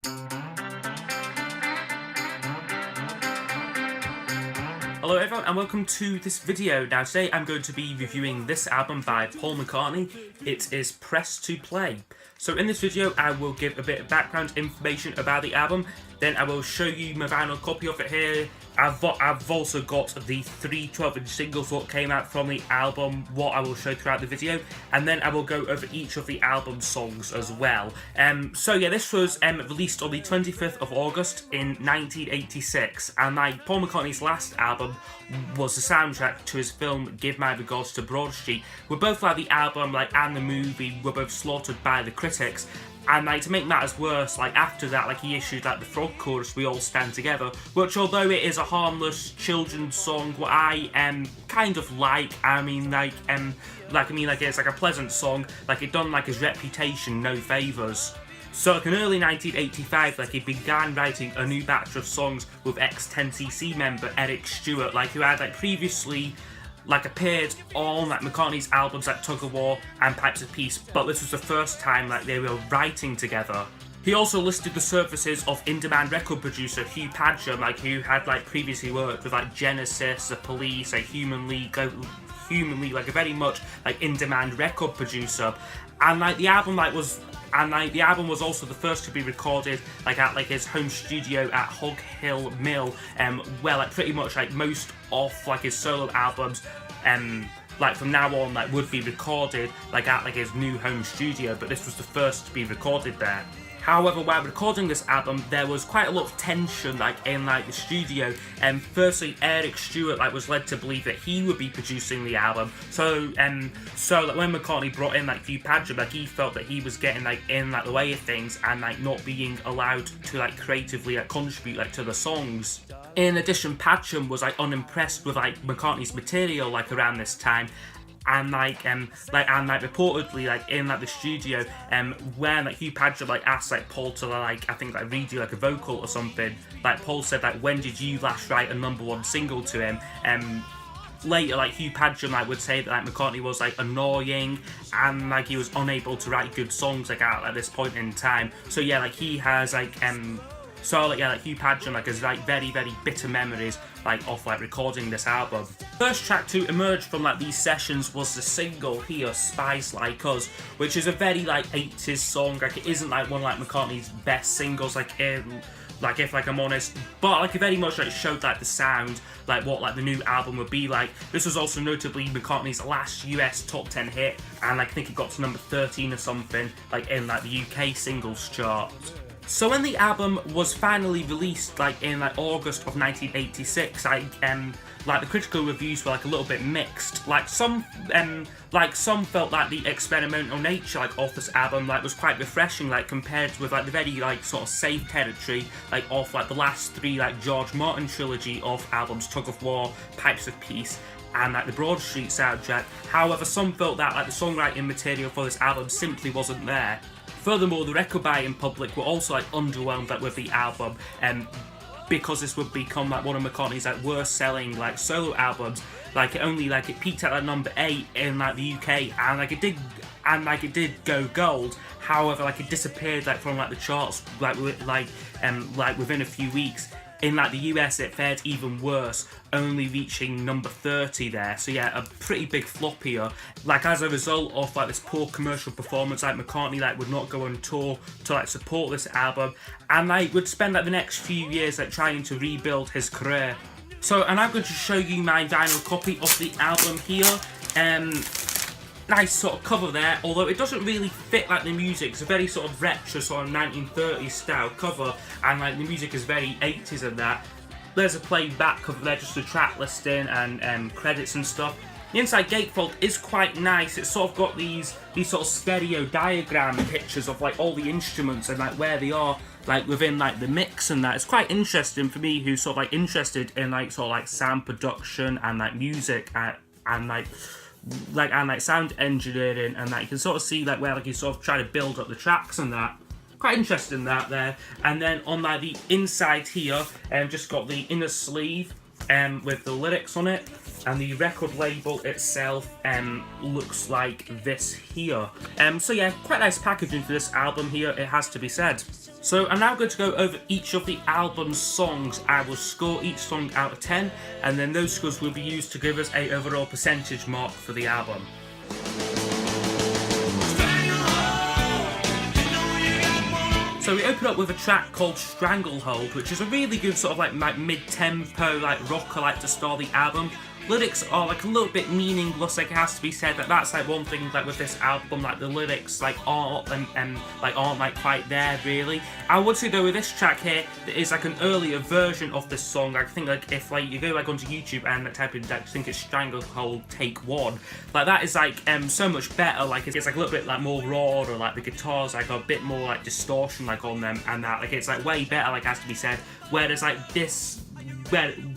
Hello everyone and welcome to this video. Now today I'm going to be reviewing this album by Paul McCartney. It is Press to Play. So in this video I will give a bit of background information about the album, then I will show you my vinyl copy of it here. I've also got the 3 12-inch singles that came out from the album, what I will show throughout the video, and then I will go over each of the album songs as well. So yeah, this was released on the 25th of August in 1986, and like Paul McCartney's last album was the soundtrack to his film Give My Regards to Broad Street. Where both like the album and the movie were both slaughtered by the critics. And like to make matters worse, like after that, like he issued like the frog chorus "We All Stand Together," which although it is a harmless children's song, what I kind of like. It's like a pleasant song. Like it done like his reputation no favours. So like in early 1985, like he began writing a new batch of songs with ex-10cc member Eric Stewart, like who had like previously appeared on like McCartney's albums like Tug of War and Pipes of Peace, but this was the first time like they were writing together. He also listed the services of in-demand record producer Hugh Padgham, like who had like previously worked with like Genesis, The Police, like Human League, like a very much like in-demand record producer. And like the album was also the first to be recorded like at like his home studio at Hog Hill Mill, where like pretty much like most of like his solo albums like from now on like would be recorded like at like his new home studio, but this was the first to be recorded there. However, while recording this album, there was quite a lot of tension like in like the studio. Firstly, Eric Stewart like was led to believe that he would be producing the album. So like when McCartney brought in like Hugh Padgham, like he felt that he was getting like in like the way of things and like not being allowed to like creatively like contribute like to the songs. In addition, Padgham was like unimpressed with like McCartney's material like around this time. And reportedly like in like the studio when like Hugh Padgham like asked like Paul to like I think like redo like a vocal or something, like Paul said like, when did you last write a #1 single to him? Later like Hugh Padgham like would say that like McCartney was like annoying and like he was unable to write good songs like at this point in time. So yeah, like he has like Hugh Padgham like has like very bitter memories like of like recording this album. First track to emerge from like these sessions was the single here, Spies Like Us, which is a very like 80s song. Like it isn't like one of like McCartney's best singles like if like I'm honest, but like it very much like showed like the sound like what like the new album would be like. This was also notably McCartney's last US top 10 hit, and like I think it got to number 13 or something like in like the UK singles chart. So when the album was finally released like in like August of 1986, like the critical reviews were like a little bit mixed. Like some felt like the experimental nature like of this album like was quite refreshing like compared with like the very like sort of safe territory like of like the last 3 like George Martin trilogy of albums, Tug of War, Pipes of Peace, and like the Broad Street soundtrack. However, some felt that like the songwriting material for this album simply wasn't there. Furthermore, the record buying public were also like underwhelmed like with the album, because this would become like one of McCartney's like worst selling like solo albums. Like it peaked at like number 8 in like the UK, and like it did go gold. However, like it disappeared like from like the charts like within a few weeks. In like the US it fared even worse, only reaching number 30 there. So yeah, a pretty big flop here. Like as a result of like this poor commercial performance, like McCartney like would not go on tour to like support this album, and like would spend like the next few years like trying to rebuild his career. So and I'm going to show you my vinyl copy of the album here. Nice sort of cover there, although it doesn't really fit like the music. It's a very sort of retro sort of 1930s style cover, and like the music is very 80s and that. There's a played back cover there, just the track listing and credits and stuff. The inside gatefold is quite nice. It's sort of got these sort of stereo diagram pictures of like all the instruments and like where they are like within like the mix and that. It's quite interesting for me who's sort of like interested in like sort of like sound production and like music and sound engineering, and that you can sort of see like where like you sort of try to build up the tracks and that. Quite interesting that there. And then on like the inside here, just got the inner sleeve with the lyrics on it, and the record label itself looks like this here. So yeah, quite nice packaging for this album here, it has to be said. So I'm now going to go over each of the album's songs. I will score each song out of 10, and then those scores will be used to give us a overall percentage mark for the album. So we open up with a track called Stranglehold, which is a really good sort of like mid-tempo, like rocker, like to start the album. Lyrics are like a little bit meaningless, like it has to be said. That's like one thing like with this album, like the lyrics like aren't like quite there really. I would say though with this track here, there is like an earlier version of this song. I think like if like you go like onto YouTube and type in like, I think it's Stranglehold Take 1, like that is like so much better. Like it's like a little bit like more raw, or like the guitars like a bit more like distortion like on them, and that like it's like way better, like has to be said. Whereas like this.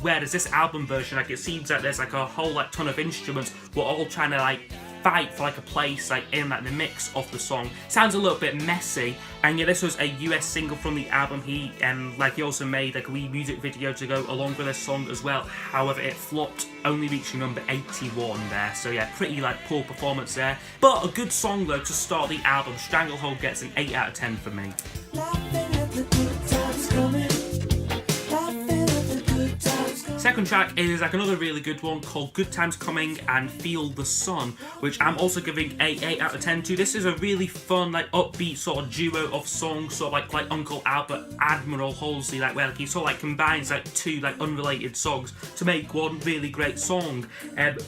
Whereas this album version, like it seems like there's like a whole like ton of instruments, we're all trying to like fight for like a place like in like the mix of the song. Sounds a little bit messy, and yeah, this was a US single from the album. He also made like a wee music video to go along with this song as well. However, it flopped, only reaching number 81 there. So yeah, pretty like poor performance there, but a good song though to start the album. Stranglehold gets an 8 out of 10 for me. Second track is like another really good one called Good Times Coming and Feel the Sun, which I'm also giving a 8 out of 10 to. This is a really fun, like upbeat sort of duo of songs, sort of like Uncle Albert, Admiral Halsey, like where like, he sort of like combines like two like unrelated songs to make one really great song.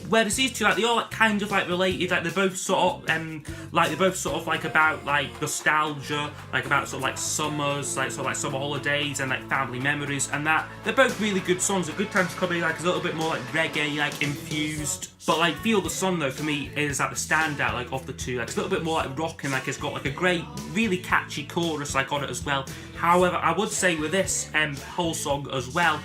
Whereas these two, like they all like kind of like related, like they're both sort of like about like nostalgia, like about sort of like summers, like sort of like summer holidays and like family memories, and that they're both really good songs. A Good Times Coming like is a little bit more like reggae like infused, but like Feel the Sun though for me is like the standout like of the two. Like it's a little bit more like rock, and like it's got like a great really catchy chorus like on it as well. However, I would say with this whole song as well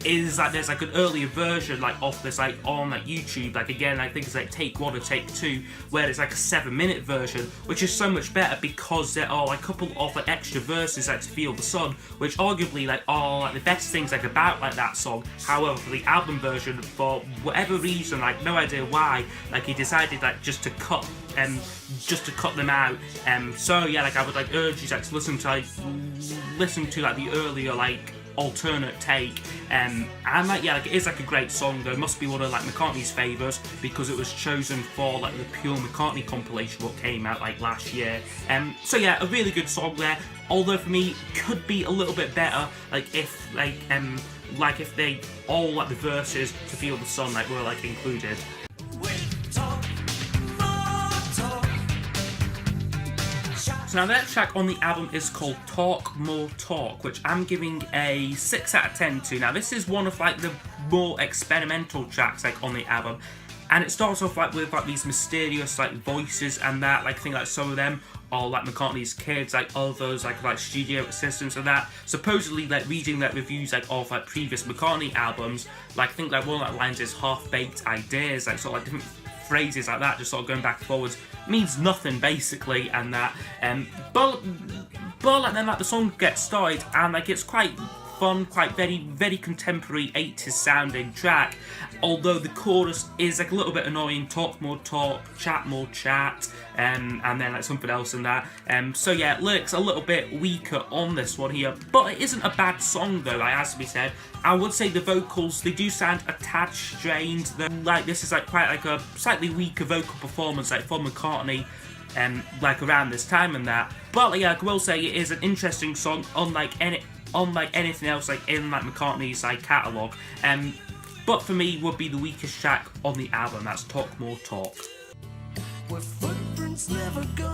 is that there's like an earlier version like of this like on like YouTube, like again I think it's like Take 1 or Take 2, where it's like a 7-minute version, which is so much better because there are like a couple of like extra verses like to Feel the Sun, which arguably like are like the best things like about like that song. However, for the album version, for whatever reason, like no idea why, like he decided like just to cut them out. So yeah, like I would like urge you like to listen to like the earlier like alternate take, and like yeah, like it is like a great song though. It must be one of like McCartney's favourites because it was chosen for like the Pure McCartney compilation what came out like last year. So yeah, a really good song there, although for me could be a little bit better like if if they all like the verses to Feel the Sun like were like included. So now the next track on the album is called Talk More Talk, which I'm giving a 6 out of 10 to. Now this is one of like the more experimental tracks like on the album, and it starts off like with like these mysterious like voices and that, like I think like some of them are like McCartney's kids, like others like studio assistants and that. Supposedly like reading like reviews like of like previous McCartney albums, like I think like one of the lines is half-baked ideas, like sort of like different phrases like that, just sort of going back and forwards, means nothing basically, and that but like then like the song gets started and like it's quite fun, quite very contemporary 80s sounding track, although the chorus is like a little bit annoying. Talk more talk, chat more chat, and then like something else in that. So yeah, lyrics a little bit weaker on this one here, but it isn't a bad song though, like has to be said. I would say the vocals, they do sound a tad strained. Like this is like quite like a slightly weaker vocal performance like from McCartney like around this time and that. But like, yeah, I will say it is an interesting song, unlike anything else like in like McCartney's like catalogue. But for me would be the weakest track on the album. That's Talk More Talk. Where footprints never go.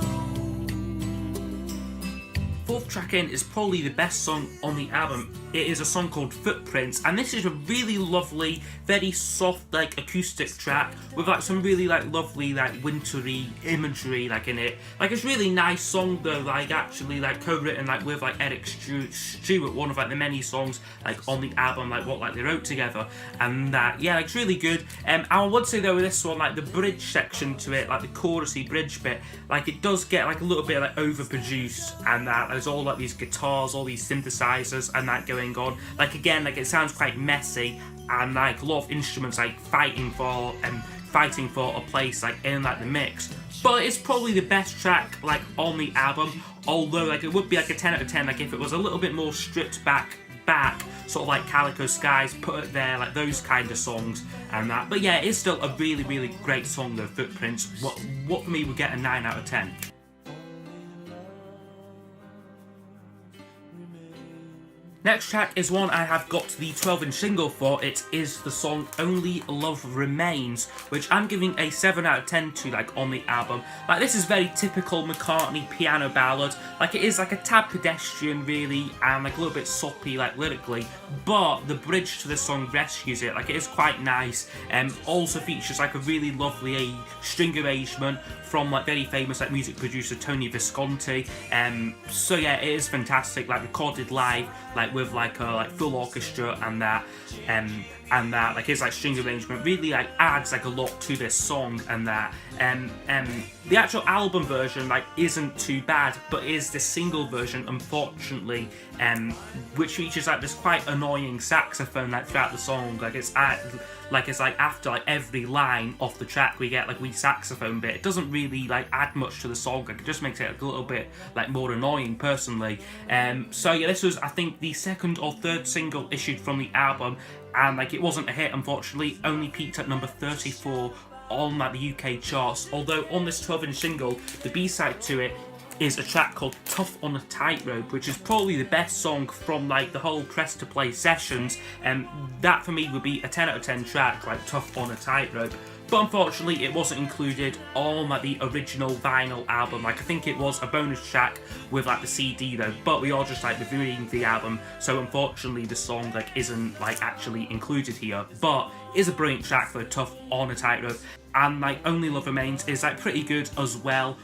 Fourth track in is probably the best song on the album. It is a song called Footprints, and this is a really lovely, very soft like acoustic track with like some really like lovely like wintry imagery like in it. Like it's really nice song though, like actually like co-written like with like Eric Stewart, one of like the many songs like on the album, like what like they wrote together, and that yeah, like it's really good. I would say though with this one, like the bridge section to it, like the chorusy bridge bit, like it does get like a little bit like overproduced, and that there's all like these guitars, all these synthesizers and that going on. Like again, like it sounds quite messy, and like a lot of instruments like fighting for fighting for a place like in like the mix. But it's probably the best track like on the album, although like it would be like a 10 out of 10 like if it was a little bit more stripped back, sort of like Calico Skies, Put It There, like those kind of songs and that. But yeah, it's still a really, really great song though, Footprints. What for me would get a 9 out of 10. Next track is one I have got the 12-inch single for. It is the song Only Love Remains, which I'm giving a 7 out of 10 to, like, on the album. Like, this is very typical McCartney piano ballad. Like, it is like a tad pedestrian, really, and like a little bit soppy, like, lyrically. But the bridge to the song rescues it. Like, it is quite nice. Also features like a really lovely string arrangement from like very famous like music producer Tony Visconti. So yeah, it is fantastic. Like recorded live, like with like a like full orchestra and that. Like his like string arrangement really like adds like a lot to this song and that. The actual album version like isn't too bad, but is the single version unfortunately, which features like this quite annoying saxophone like throughout the song. Like it's after like every line off the track we get like wee saxophone bit. It doesn't really like add much to the song. Like it just makes it like, a little bit like more annoying personally. So yeah, this was I think the second or third single issued from the album. And like it wasn't a hit, unfortunately, only peaked at number 34 on like the UK charts. Although on this 12-inch single, the B-side to it is a track called Tough on a Tightrope, which is probably the best song from like the whole Press to Play sessions. That for me would be a 10 out of 10 track, like Tough on a Tightrope. But unfortunately, it wasn't included on like the original vinyl album. Like I think it was a bonus track with like the CD though. But we are just like reviewing the album, so unfortunately the song like isn't like actually included here. But is a brilliant track for Tough on a Tightrope, and like Only Love Remains is like pretty good as well.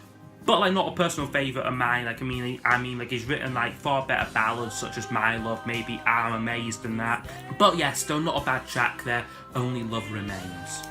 But like not a personal favourite of mine. Like I mean like he's written like far better ballads such as My Love, maybe I'm Amazed and that. But yeah, still not a bad track there. Only Love Remains.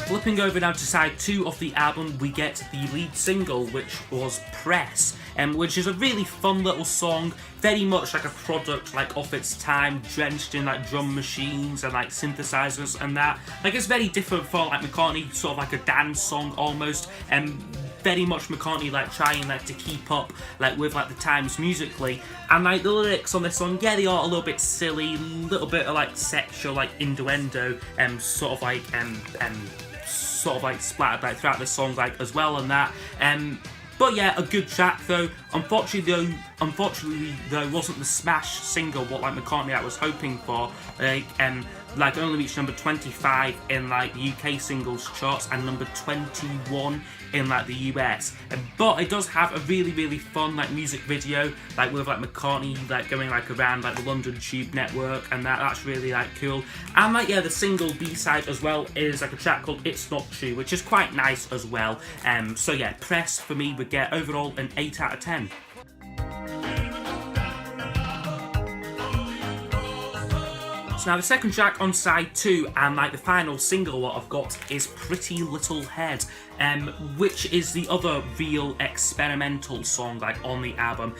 Flipping over now to side 2 of the album, we get the lead single, which was Press, which is a really fun little song, very much like a product like of its time, drenched in like drum machines and like synthesizers and that. Like it's very different from like McCartney, sort of like a dance song almost, very much McCartney like trying like to keep up like with like the times musically. And like the lyrics on this song, yeah, they are a little bit silly, a little bit of like sexual like innuendo, sort of like splattered like throughout the song like as well and that. But yeah, a good track though. Unfortunately though, wasn't the smash single what like McCartney I was hoping for. Like only reached number 25 in like the UK singles charts and number 21 in like the US. But it does have a really, really fun like music video, like with like McCartney like going like around like the London Tube network and that's really like cool. And like yeah, the single B-side as well is like a track called It's Not True, which is quite nice as well. So yeah, Press for me would get overall an 8 out of 10. So now the second track on side 2 and like the final single what I've got is Pretty Little Head, which is the other real experimental song like on the album.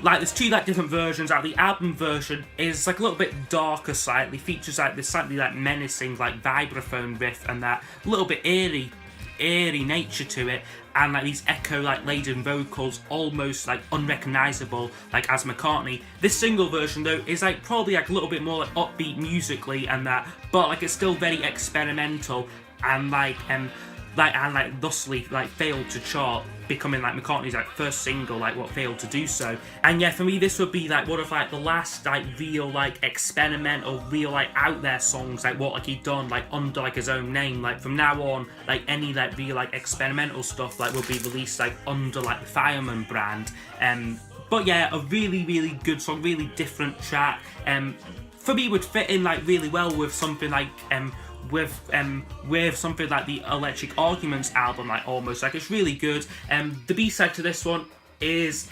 Like there's two like different versions. Like the album version is like a little bit darker slightly, features like this slightly like menacing like vibraphone riff and that little bit eerie nature to it, and like these echo like laden vocals almost like unrecognizable like as McCartney. This single version though is like probably like a little bit more like upbeat musically and that, but like it's still very experimental and thusly like failed to chart, becoming like McCartney's like first single like what failed to do so. And yeah, for me this would be like one of like the last like real like experimental, real like out there songs like what like he'd done like under like his own name. Like from now on like any like real like experimental stuff like will be released like under like the Fireman brand. But yeah, a really, really good song, really different track. For me would fit in like really well with something like with something like the Electric Arguments album, like almost like it's really good. The B-side to this one is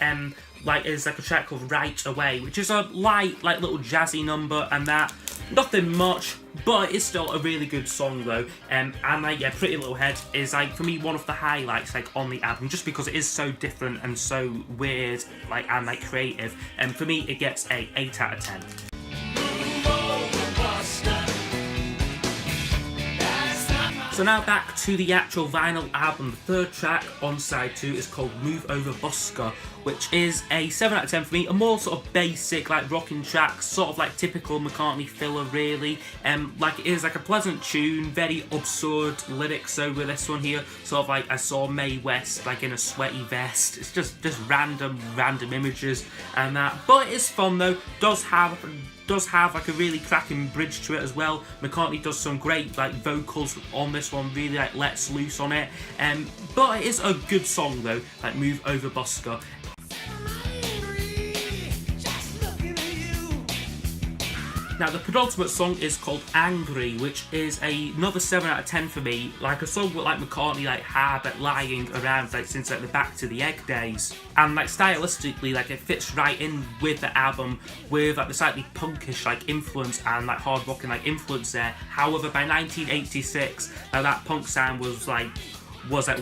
like a track called Right Away, which is a light like little jazzy number and that, nothing much, but it's still a really good song though. And like yeah, Pretty Little Head is like for me one of the highlights like on the album, just because it is so different and so weird like and like creative. And for me it gets a 8 out of 10. So now back to the actual vinyl album. The third track on side 2 is called Move Over Busker, which is a 7 out of 10 for me. A more sort of basic, like rocking track, sort of like typical McCartney filler, really. Like it is like a pleasant tune, very absurd lyrics over this one here. Sort of like I saw Mae West like in a sweaty vest. It's just random images and that. But it is fun though. Does have like a really cracking bridge to it as well. McCartney does some great like vocals on this one, really like lets loose on it. But it is a good song though, like Move Over Busker. Now the penultimate song is called Angry, which is another 7 out of 10 for me. Like a song with like McCartney like hard at lying around like since like the Back to the Egg days. And like stylistically like it fits right in with the album with like the slightly punkish like influence and like hard rocking like influence there. However, by 1986 that punk sound was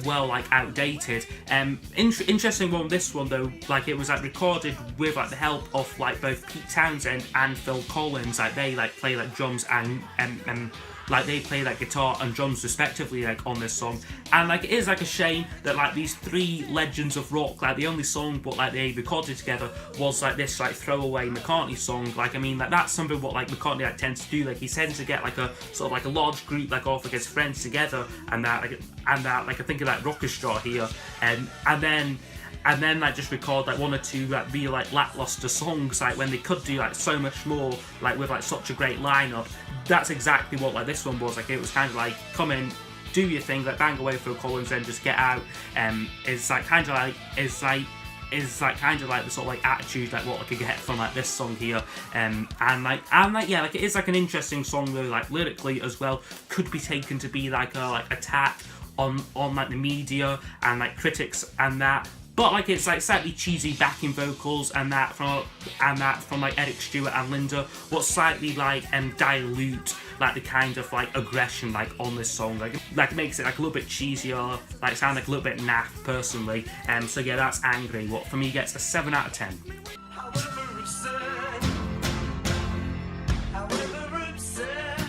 well like outdated. Interesting one, this one though, like it was like recorded with like the help of like both Pete Townsend and Phil Collins. Like they like play like drums and like they play like guitar and drums respectively like on this song. And like it is like a shame that like these three legends of rock, like the only song but like they recorded together was like this like throwaway McCartney song. Like I mean like that's something what like McCartney like tends to do. Like he tends to get like a sort of like a large group like off like his friends together and that like I think of like Rockestra here and then like just record like one or two like real like lackluster songs like when they could do like so much more like with like such a great lineup. That's exactly what like this one was. Like it was kind of like come in, do your thing, like bang away Phil Collins, then just get out. It's like kind of like kind of like the sort of like attitude like what I could get from like this song here. And yeah, like it is like an interesting song though, like lyrically as well. Could be taken to be like a attack on like the media and like critics and that. But like it's like slightly cheesy backing vocals and that from like Eric Stewart and Linda, what slightly like dilute like the kind of like aggression like on this song, like makes it like a little bit cheesier, like sound like a little bit naff personally. So yeah, that's Angry, what for me gets a 7 out of 10.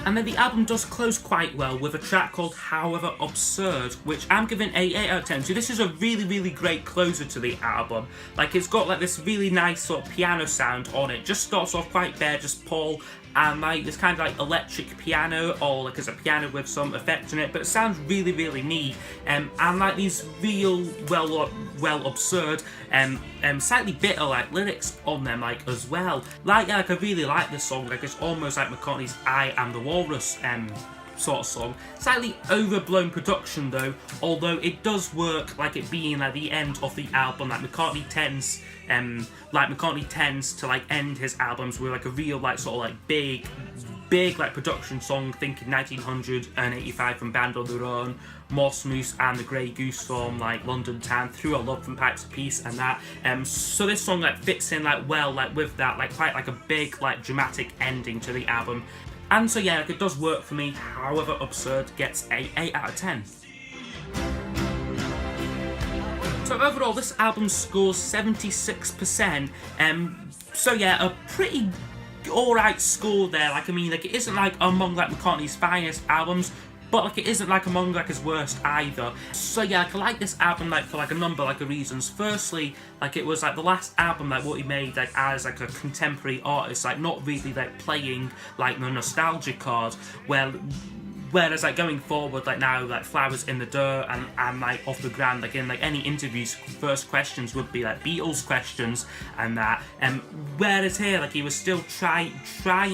And then the album does close quite well with a track called However Absurd, which I'm giving a 8 out of 10. So this is a really great closer to the album. Like it's got like this really nice sort of piano sound on it. Just starts off quite bare, just Paul and like this kind of like electric piano, or like it's a piano with some effects in it, but it sounds really neat. And like these real well absurd slightly bitter like lyrics on them like as well. Like I really like this song. Like it's almost like McCartney's I Am the Walrus sort of song. Slightly overblown production though, although it does work like it being like the end of the album. Like McCartney tends to like end his albums with like a real like sort of like big like production song. Thinking 1985 from Band on Their Own, Moss Moose and the Grey Goose from like London Town, Through a Love from Pipes of Peace and that. So this song like fits in like well like with that like quite like a big like dramatic ending to the album. And so yeah, like it does work for me. However Absurd gets a 8 out of 10. So overall, this album scores 76%. So yeah, a pretty alright score there. Like I mean, like it isn't like among like McCartney's finest albums, but like it isn't like among like his worst either. So yeah, like, I like this album like for like a number like of reasons. Firstly, like it was like the last album like what he made like as like a contemporary artist, like not really like playing like the nostalgia card. Whereas like going forward, like now, like Flowers in the Dirt and like Off the Ground, like in like any interviews, first questions would be like Beatles questions and that. Whereas here, like he was still trying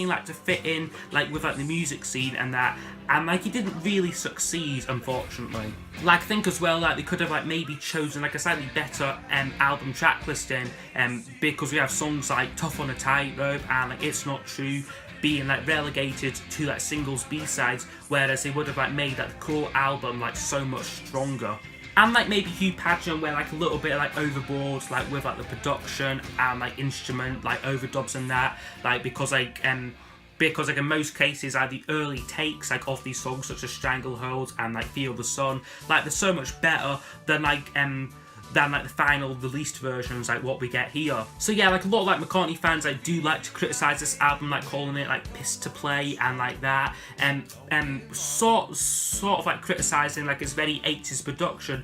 like to fit in like with like the music scene and that. And like he didn't really succeed, unfortunately. Like I think as well, like they could have like maybe chosen like a slightly better album track listing, because we have songs like Tough on a Tightrope and like It's Not True being like relegated to like singles B-sides, whereas they would have like made that core album like so much stronger. And like maybe Hugh Padgham went like a little bit like overboard like with like the production and like instrument like overdubs and that, like because in most cases like the early takes like of these songs such as Stranglehold and like Feel the Sun, like they're so much better than like than like the final released versions, like what we get here. So yeah, like a lot of like McCartney fans like do like to criticise this album, like calling it like piss to play and like that, and sort of like criticising like its very 80s production.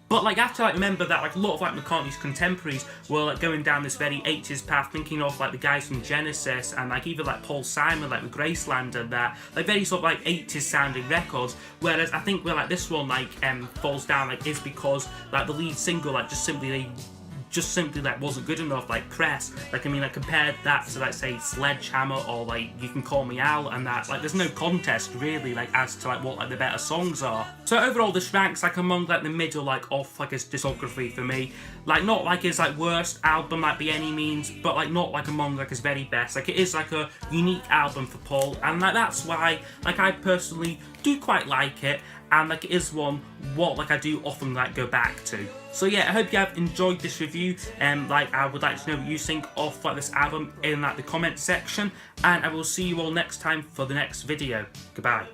But like, I have to like remember that like a lot of like McCartney's contemporaries were like going down this very 80s path, thinking of like the guys from Genesis and like even like Paul Simon, like with Graceland and that, like very sort of like 80s sounding records. Whereas I think where like this one like falls down like is because like the lead single like just simply like wasn't good enough, like Crest. Like I mean, like compared that to like say Sledgehammer or like You Can Call Me Out and that, like there's no contest really like as to like what like the better songs are. So overall this ranks like among like the middle like of like his discography for me. Like not like his like worst album like by any means, but like not like among like his very best. Like it is like a unique album for Paul, and like that's why like I personally do quite like it, and like it is one what like I do often like go back to. So yeah, I hope you have enjoyed this review, and like I would like to know what you think of like this album in like the comments section, and I will see you all next time for the next video. Goodbye.